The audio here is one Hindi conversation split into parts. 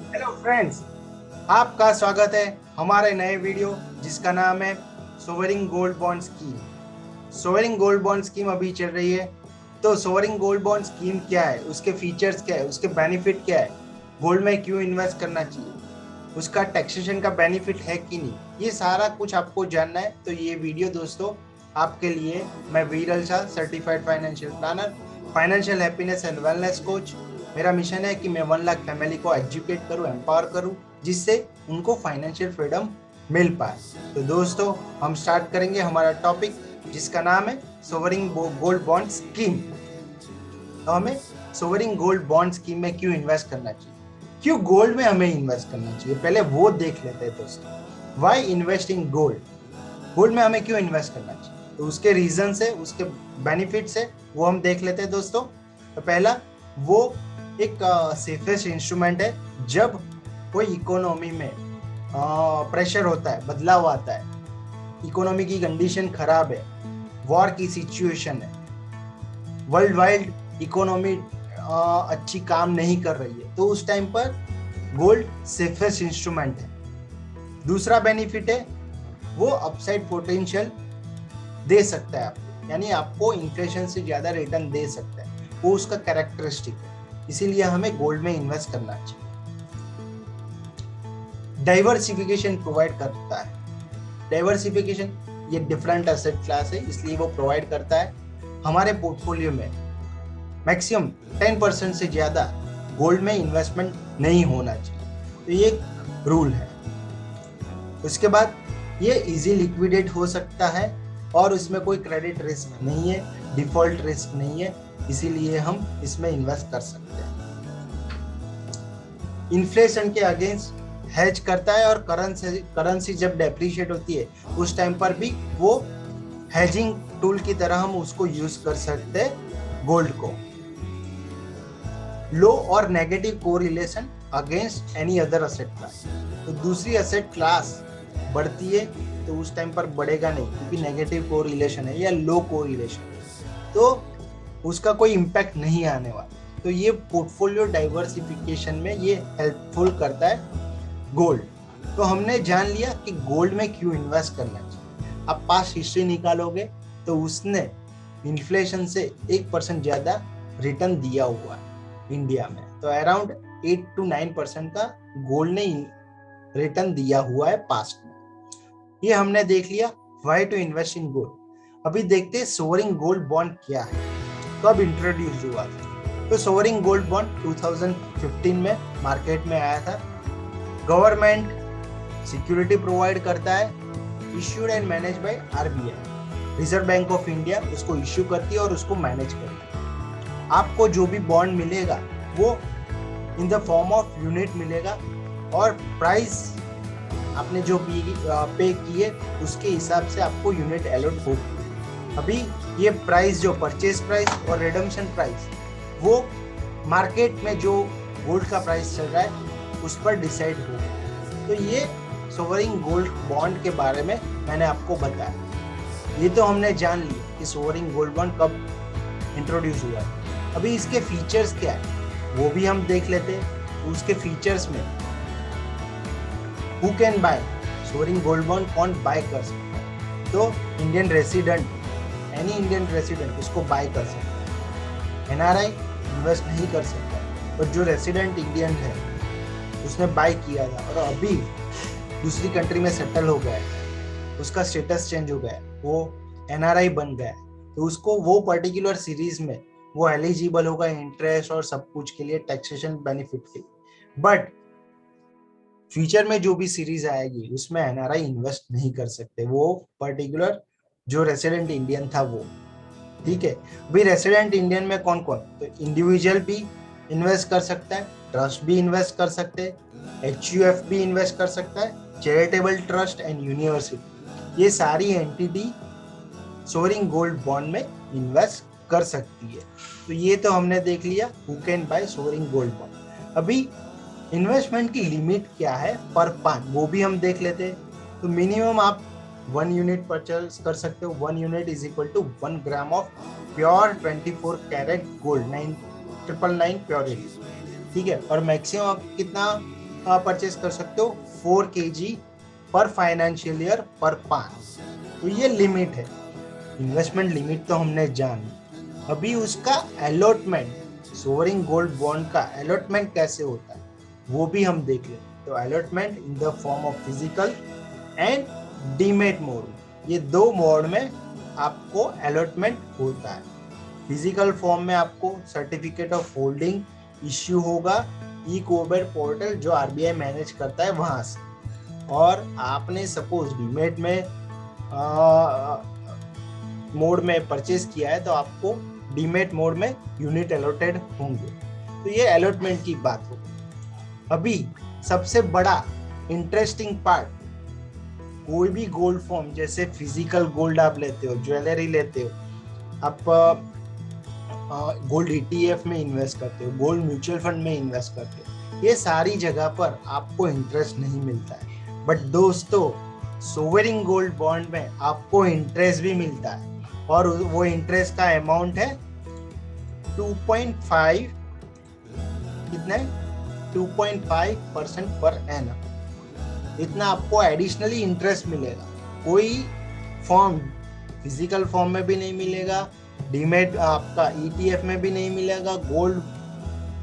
हेलो फ्रेंड्स, आपका स्वागत है हमारे नए वीडियो जिसका नाम है sovereign gold bond scheme. Sovereign gold bond scheme अभी चल रही है। तो सोवरिंग गोल्ड बॉन्ड स्कीम क्या है, उसके फीचर्स क्या है, उसके बेनिफिट क्या है, गोल्ड में क्यों इन्वेस्ट करना चाहिए, उसका टैक्सेशन का बेनिफिट है कि नहीं, ये सारा कुछ आपको जानना है। तो ये वीडियो दोस्तों आपके लिए। मैं Viral Shah, certified financial planner, financial happiness and wellness coach. मेरा मिशन है कि मैं 1 लाख फैमिली को एजुकेट करूं, एम्पावर करूं, जिससे उनको फाइनेंशियल फ्रीडम मिल पाए। तो दोस्तों हम स्टार्ट करेंगे हमारा टॉपिक जिसका नाम है सोवरिंग गोल्ड बॉन्ड स्कीम। तो हमें सोवरिंग गोल्ड बॉन्ड स्कीम में क्यों इन्वेस्ट करना चाहिए, क्यों गोल्ड में हमें इन्वेस्ट करना चाहिए, पहले वो देख लेते हैं दोस्तों। Why invest in gold, gold में हमें क्यों इन्वेस्ट करना चाहिए, तो उसके रीजन है, उसके बेनिफिट्स है, वो हम देख लेते हैं दोस्तों। तो पहला, वो एक सेफेस्ट इंस्ट्रूमेंट है। जब कोई इकोनॉमी में प्रेशर होता है, बदलाव आता है, इकोनॉमी की कंडीशन खराब है, वॉर की सिचुएशन है, वर्ल्ड वाइड इकोनॉमी अच्छी काम नहीं कर रही है, तो उस टाइम पर गोल्ड सेफेस्ट इंस्ट्रूमेंट है। दूसरा बेनिफिट है, वो अपसाइड पोटेंशियल दे सकता है आपको, यानी आपको इन्फ्लेशन से ज्यादा रिटर्न दे सकता है, वो उसका कैरेक्टरिस्टिक है। इसीलिए हमें गोल्ड में इन्वेस्ट करना चाहिए। डाइवर्सिफिकेशन प्रोवाइड करता है। डाइवर्सिफिकेशन, ये डिफरेंट एसेट क्लास है, इसलिए वो प्रोवाइड करता है। हमारे पोर्टफोलियो में मैक्सिमम 10% से ज्यादा गोल्ड में इन्वेस्टमेंट नहीं होना चाहिए, तो ये एक रूल है। उसके बाद ये इजी लिक्विडेट हो सकता है और उसमें कोई क्रेडिट रिस्क नहीं है, डिफॉल्ट रिस्क नहीं है, इसीलिए हम इसमें इन्वेस्ट कर सकते हैं। इन्फ्लेशन के अगेंस्ट हेज करता है, और करेंसी जब डेप्रिशिएट होती है उस टाइम पर भी वो हेजिंग टूल की तरह हम उसको यूज कर सकते हैं गोल्ड को। लो और negative correlation against any other asset class, तो दूसरी असेट क्लास बढ़ती है तो उस टाइम पर बढ़ेगा नहीं, क्योंकि नेगेटिव कोरिलेशन है या लो कोरिलेशन है, तो उसका कोई इम्पैक्ट नहीं आने वाला। तो ये पोर्टफोलियो डाइवर्सिफिकेशन में ये हेल्पफुल करता है गोल्ड। तो हमने जान लिया कि गोल्ड में क्यों इन्वेस्ट करना चाहिए। अब पास्ट हिस्ट्री निकालोगे तो उसने इन्फ्लेशन से 1% ज्यादा रिटर्न दिया हुआ है इंडिया में, तो अराउंड 8 to 9% का गोल्ड ने रिटर्न दिया हुआ है पास्ट में। ये हमने देख लिया why to invest in gold. अभी देखते हैं सोवरिंग गोल्ड बॉन्ड क्या है, कब इंट्रोड्यूस हुआ था। तो सोवरिंग गोल्ड बॉन्ड 2015 में मार्केट में आया था। गवर्नमेंट सिक्योरिटी प्रोवाइड करता है, issued and manage by RBI, reserve bank of India उसको इश्यू करती है और उसको मैनेज करती है। आपको जो भी बॉन्ड मिलेगा वो in the form of unit मिलेगा, और प्राइस आपने जो पे किए उसके हिसाब से आपको यूनिट अलॉट होगी। अभी ये प्राइस, जो परचेज प्राइस और रिडम्पशन प्राइस, वो मार्केट में जो गोल्ड का प्राइस चल रहा है उस पर डिसाइड होगा। तो ये सोवरिंग गोल्ड बॉन्ड के बारे में मैंने आपको बताया। ये तो हमने जान लिया कि सोवरिंग गोल्ड बॉन्ड कब इंट्रोड्यूस हुआ है। अभी इसके फीचर्स क्या है वो भी हम देख लेते हैं। उसके फीचर्स में who can buy sovereign gold bond, कौन बाय कर सकता है, तो Indian resident, any Indian resident उसको बाय कर सकता है। एनआरआई इन्वेस्ट नहीं कर सकता, और जो रेसिडेंट इंडियन है उसने बाय किया था और अभी दूसरी कंट्री में सेटल हो गया है, उसका स्टेटस चेंज हो गया है, वो एनआरआई बन गया है, तो उसको वो पर्टिकुलर सीरीज में वो एलिजिबल होगा इंटरेस्ट और सब कुछ के लिए, टैक्सेशन बेनिफिट के लिए। बट फ्यूचर में जो भी सीरीज आएगी उसमें एनआरआई इन्वेस्ट नहीं कर सकते, वो पर्टिकुलर जो रेसिडेंट इंडियन था वो। ठीक है, भाई रेसिडेंट इंडियन में कौन कौन, तो इंडिविजुअल भी इन्वेस्ट कर सकता है, ट्रस्ट भी इन्वेस्ट कर सकते हैं, एचयूएफ भी इन्वेस्ट कर सकता है, चैरिटेबल ट्रस्ट एंड यूनिवर्सिटी, ये सारी एंटिटी सोवरिंग गोल्ड बॉन्ड में इन्वेस्ट कर सकती है। तो ये तो हमने देख लिया who can buy sovereign gold bond. अभी इन्वेस्टमेंट की लिमिट क्या है पर पान, वो भी हम देख लेते हैं। तो मिनिमम आप 1 यूनिट परचेज कर सकते हो। 1 unit is equal to 1 gram of pure 24 carat gold, 999 purity. ठीक है, और मैक्सिमम आप कितना परचेस कर सकते हो 4 kg पर फाइनेंशियल ईयर पर पान। तो ये लिमिट है, इन्वेस्टमेंट लिमिट तो हमने जानी। अभी उसका अलॉटमेंट, सोवरिन गोल्ड बॉन्ड का अलॉटमेंट कैसे होता है वो भी हम देख लें। तो allotment in the form of physical and demat mode, ये दो मोड में आपको अलॉटमेंट होता है। फिजिकल फॉर्म में आपको सर्टिफिकेट ऑफ होल्डिंग इश्यू होगा ई कोबेर पोर्टल जो आरबीआई मैनेज करता है वहां से, और आपने सपोज डीमेट में मोड में परचेज किया है तो आपको डीमेट मोड में यूनिट अलॉटेड होंगे। तो ये अलॉटमेंट की बात हो। अभी सबसे बड़ा इंटरेस्टिंग पार्ट, कोई भी गोल्ड फॉर्म, जैसे फिजिकल गोल्ड आप लेते हो, ज्वेलरी लेते हो, आप गोल्ड ईटीएफ में इन्वेस्ट करते हो, गोल्ड म्यूचुअल फंड में इन्वेस्ट करते हो, ये सारी जगह पर आपको इंटरेस्ट नहीं मिलता है। बट दोस्तों, सोवरिन गोल्ड बॉन्ड में आपको इंटरेस्ट भी मिलता है, और वो इंटरेस्ट का अमाउंट है 2.5, कितना है 2.5% पर एनम। इतना आपको एडिशनली इंटरेस्ट मिलेगा, कोई फॉर्म फिजिकल फॉर्म में भी नहीं मिलेगा, डीमेट आपका ईटीएफ में भी नहीं मिलेगा, गोल्ड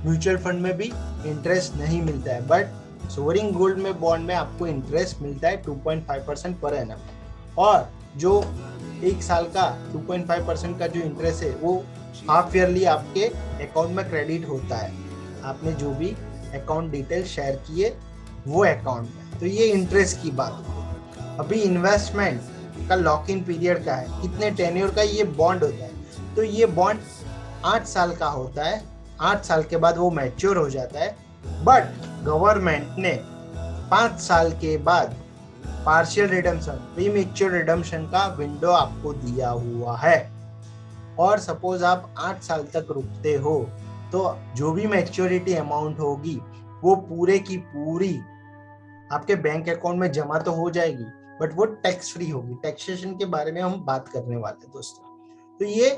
म्यूचुअल फंड में भी इंटरेस्ट नहीं मिलता है। बट सोवरिन गोल्ड में बॉन्ड में आपको इंटरेस्ट मिलता है 2.5% पर एनम। और जो एक साल का 2.5% का जो इंटरेस्ट है वो हाफ ईयरली आपके अकाउंट में क्रेडिट होता है, आपने जो भी अकाउंट डिटेल शेयर किए वो अकाउंट में। तो ये इंटरेस्ट की बात है। अभी इन्वेस्टमेंट का लॉक इन पीरियड का है, कितने टेन्योर का ये बॉन्ड होता है। तो ये बॉन्ड 8 साल का होता है, 8 साल के बाद वो मैच्योर हो जाता है। बट गवर्नमेंट ने 5 साल के बाद पार्शियल रिडम्पशन, प्रीमेच्योर रिडम्पशन का विंडो आपको दिया हुआ है। और सपोज आप 8 साल तक रुकते हो तो जो भी मैच्योरिटी अमाउंट होगी वो पूरे की पूरी आपके बैंक अकाउंट में जमा तो हो जाएगी, बट वो टैक्स फ्री होगी। टैक्सेशन के बारे में हम बात करने वाले हैं दोस्तों। तो ये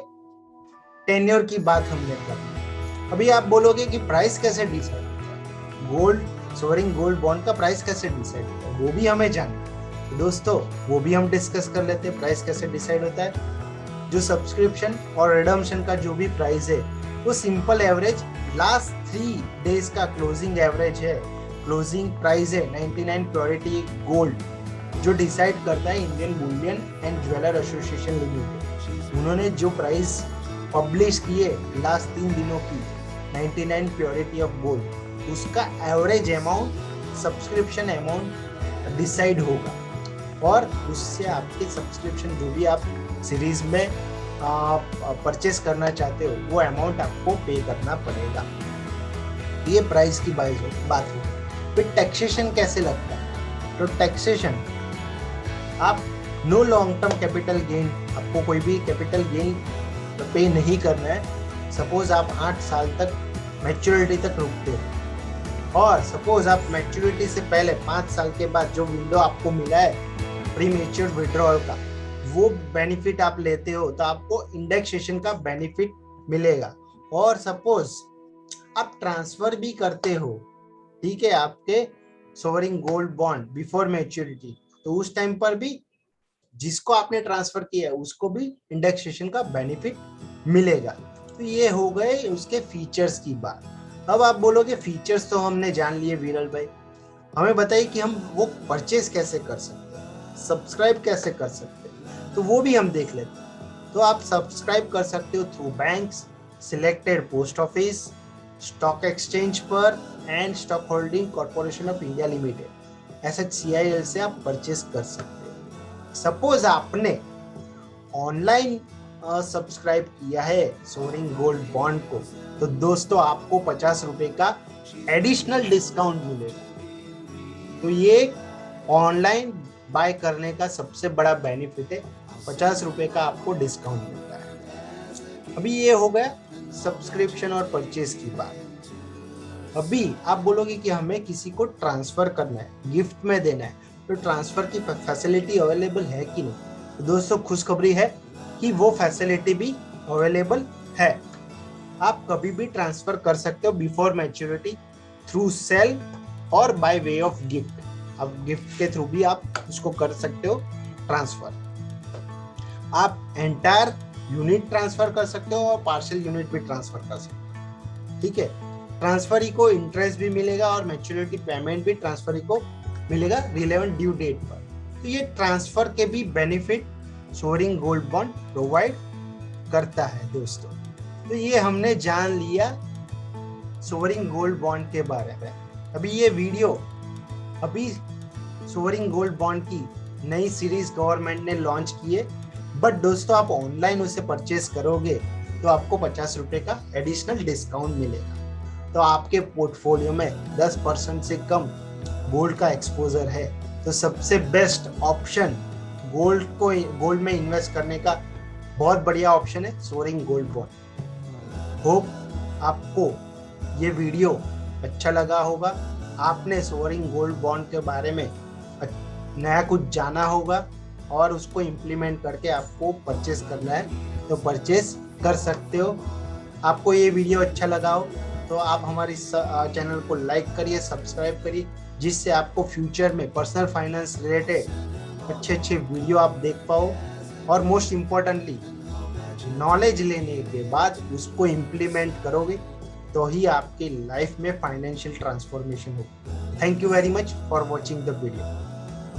टेन्योर की बात हमने कर। अभी आप बोलोगे कि प्राइस कैसे डिसाइड होता है, गोल्ड सोवरिन गोल्ड बॉन्ड का प्राइस कैसे डिसाइड होता है, वो भी हमें जानना है। तो दोस्तों वो भी हम डिस्कस कर लेते हैं, प्राइस कैसे डिसाइड होता है। जो सब्सक्रिप्शन और रिडम्पशन का जो भी प्राइस है वो सिंपल एवरेज लास्ट 3 डेज का क्लोजिंग एवरेज है, क्लोजिंग प्राइस है 99 प्योरिटी गोल्ड, जो डिसाइड करता है Indian Boolean and jeweller association limited. उन्होंने जो प्राइस पब्लिश किए लास्ट 3 दिनों की 99 प्योरिटी ऑफ गोल्ड, उसका average amount subscription amount decide होगा, और उससे आपके सब्सक्रिप्शन जो भी आप सीरीज में परचेस करना चाहते हो वो अमाउंट आपको पे करना पड़ेगा। ये प्राइस की बात होगी। फिर टैक्सेशन कैसे लगता है, तो टैक्सेशन आप no long term capital gain, आपको कोई भी कैपिटल गेन पे नहीं करना है। सपोज आप 8 साल तक मैच्योरिटी तक रुकते हो, और सपोज आप मैच्योरिटी से पहले 5 साल के बाद जो विंडो आपको मिला है प्री मैच्योर विड्रॉल का, वो बेनिफिट आप लेते हो तो आपको इंडेक्सेशन का बेनिफिट मिलेगा। और सपोज आप ट्रांसफर भी करते हो, ठीक है, आपके sovereign gold bond before maturity, तो उस टाइम पर भी जिसको आपने ट्रांसफर किया है उसको भी इंडेक्सेशन का बेनिफिट मिलेगा। तो ये हो गए उसके फीचर्स की बात। अब आप बोलोगे फीचर्स तो हमने जान लिए विरल भाई, हमें बताइए कि हम वो परचेज कैसे कर सकते हैं, सब्सक्राइब कैसे कर सकते हैं। तो वो भी हम देख लेते हैं। तो आप सब्सक्राइब कर सकते हो through banks, selected post office, stock exchange पर and stock holding corporation of India limited SHCIL से आप परचेज कर सकते हैं। सपोज आपने ऑनलाइन सब्सक्राइब किया है सोवरिन गोल्ड बॉन्ड को, तो दोस्तों आपको 50 रुपए का एडिशनल डिस्काउंट मिलेगा। तो ये ऑनलाइन बाय करने का सबसे बड़ा बेनिफिट है, 50 रुपए का आपको डिस्काउंट मिलता है। अभी ये हो गया सब्सक्रिप्शन और परचेज की बात। अभी आप बोलोगे कि हमें किसी को ट्रांसफर करना है, गिफ्ट में देना है, तो ट्रांसफर की फैसिलिटी अवेलेबल है कि नहीं। तो दोस्तों खुशखबरी है कि वो फैसिलिटी भी अवेलेबल है। आप कभी भी ट्रांसफर कर सकते हो बिफोर मैच्योरिटी थ्रू सेल और बाय वे ऑफ गिफ्ट। अब गिफ्ट के थ्रू भी आप उसको कर सकते हो ट्रांसफर। आप एंटायर यूनिट ट्रांसफर कर सकते हो और पार्शियल यूनिट भी ट्रांसफर कर सकते हो। ठीक है, ट्रांसफर को इंटरेस्ट भी मिलेगा और मैच्योरिटी पेमेंट भी ट्रांसफर को मिलेगा रिलेवेंट ड्यू डेट पर। तो ये ट्रांसफर के भी benefit sovereign gold bond provide करता है दोस्तों। तो ये हमने जान लिया सोवरिन गोल्ड बॉन्ड के बारे में। अभी ये वीडियो अभी सोवरिन गोल्ड बॉन्ड की नई सीरीज गवर्नमेंट ने लॉन्च की है, बट दोस्तों आप ऑनलाइन उसे परचेस करोगे तो आपको 50 रुपए का एडिशनल डिस्काउंट मिलेगा। तो आपके पोर्टफोलियो में 10% से कम गोल्ड का एक्सपोजर है तो सबसे बेस्ट ऑप्शन गोल्ड में इन्वेस्ट करने का बहुत बढ़िया ऑप्शन है सोवरिन गोल्ड बॉन्ड। होप आपको ये वीडियो अच्छा लगा होगा, आपने सोवरिन गोल्ड बॉन्ड के बारे में नया कुछ जाना होगा और उसको इम्प्लीमेंट करके आपको परचेस करना है तो परचेस कर सकते हो। आपको ये वीडियो अच्छा लगा हो तो आप हमारी चैनल को लाइक करिए, सब्सक्राइब करिए, जिससे आपको फ्यूचर में पर्सनल फाइनेंस रिलेटेड अच्छे वीडियो आप देख पाओ और मोस्ट इम्पोर्टेंटली नॉलेज लेने के बाद उसको इम्प्लीमेंट करोगे तो ही आपके लाइफ में फाइनेंशियल ट्रांसफॉर्मेशन होगी। Thank you very much for watching the video.